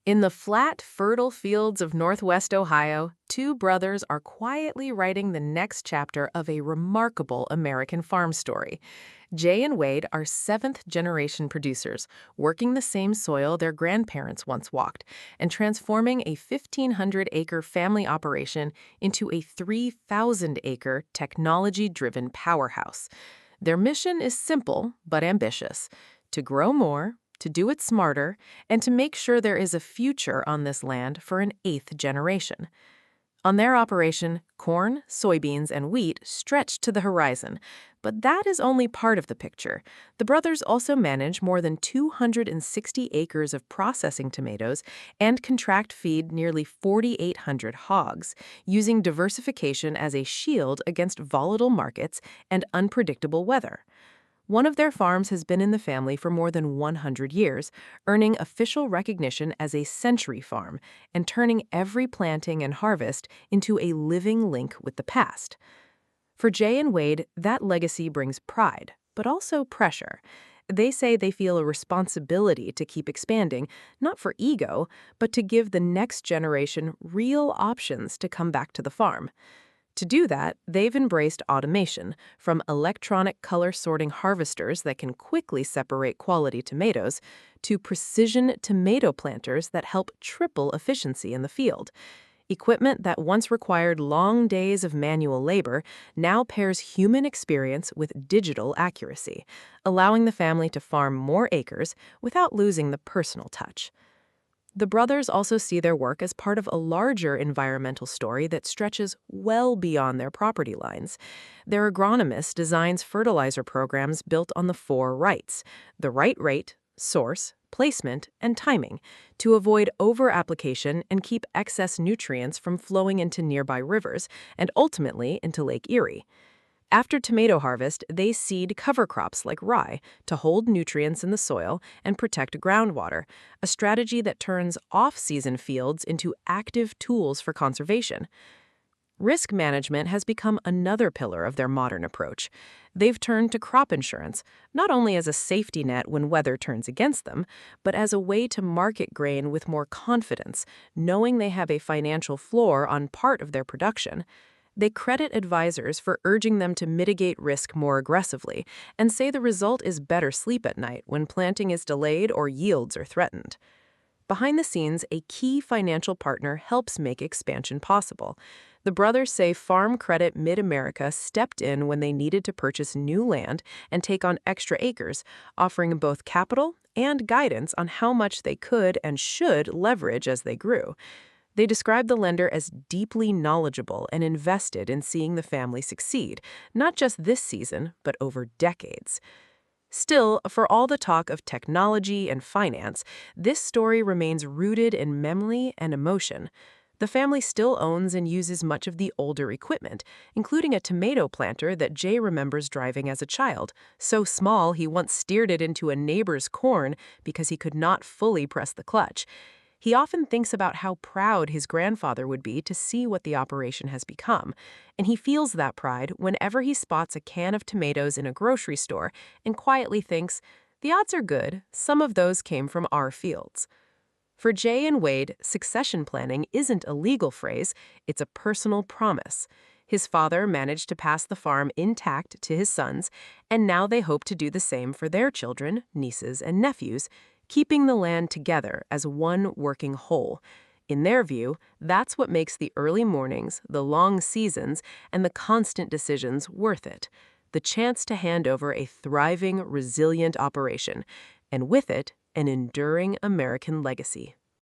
In the flat, fertile fields of Northwest Ohio, two brothers are quietly writing the next chapter of a remarkable American farm story. Jay and Wade are seventh-generation producers, working the same soil their grandparents once walked, and transforming a 1,500-acre family operation into a 3,000-acre, technology-driven powerhouse. Their mission is simple but ambitious: to grow more, to do it smarter, and to make sure there is a future on this land for an eighth generation. On their operation, corn, soybeans, and wheat stretch to the horizon. But that is only part of the picture. The brothers also manage more than 260 acres of processing tomatoes and contract feed nearly 4,800 hogs, using diversification as a shield against volatile markets and unpredictable weather. One of their farms has been in the family for more than 100 years, earning official recognition as a century farm and turning every planting and harvest into a living link with the past. For Jay and Wade, that legacy brings pride, but also pressure. They say they feel a responsibility to keep expanding, not for ego, but to give the next generation real options to come back to the farm. To do that, they've embraced automation, from electronic color-sorting harvesters that can quickly separate quality tomatoes to precision tomato planters that help triple efficiency in the field. Equipment that once required long days of manual labor now pairs human experience with digital accuracy, allowing the family to farm more acres without losing the personal touch. The brothers also see their work as part of a larger environmental story that stretches well beyond their property lines. Their agronomist designs fertilizer programs built on the four rights: the right rate, source, placement, and timing, to avoid over-application and keep excess nutrients from flowing into nearby rivers and ultimately into Lake Erie. After tomato harvest, they seed cover crops like rye to hold nutrients in the soil and protect groundwater, a strategy that turns off-season fields into active tools for conservation. Risk management has become another pillar of their modern approach. They've turned to crop insurance, not only as a safety net when weather turns against them, but as a way to market grain with more confidence, knowing they have a financial floor on part of their production. They credit advisors for urging them to mitigate risk more aggressively and say the result is better sleep at night when planting is delayed or yields are threatened. Behind the scenes, a key financial partner helps make expansion possible. The brothers say Farm Credit Mid-America stepped in when they needed to purchase new land and take on extra acres, offering both capital and guidance on how much they could and should leverage as they grew. They describe the lender as deeply knowledgeable and invested in seeing the family succeed, not just this season, but over decades. Still, for all the talk of technology and finance, this story remains rooted in memory and emotion. The family still owns and uses much of the older equipment, including a tomato planter that Jay remembers driving as a child, so small he once steered it into a neighbor's corn because he could not fully press the clutch. He often thinks about how proud his grandfather would be to see what the operation has become, and he feels that pride whenever he spots a can of tomatoes in a grocery store and quietly thinks, "The odds are good, some of those came from our fields." For Jay and Wade, succession planning isn't a legal phrase, it's a personal promise. His father managed to pass the farm intact to his sons, and now they hope to do the same for their children, nieces, and nephews, keeping the land together as one working whole. In their view, that's what makes the early mornings, the long seasons, and the constant decisions worth it. The chance to hand over a thriving, resilient operation, and with it, an enduring American legacy.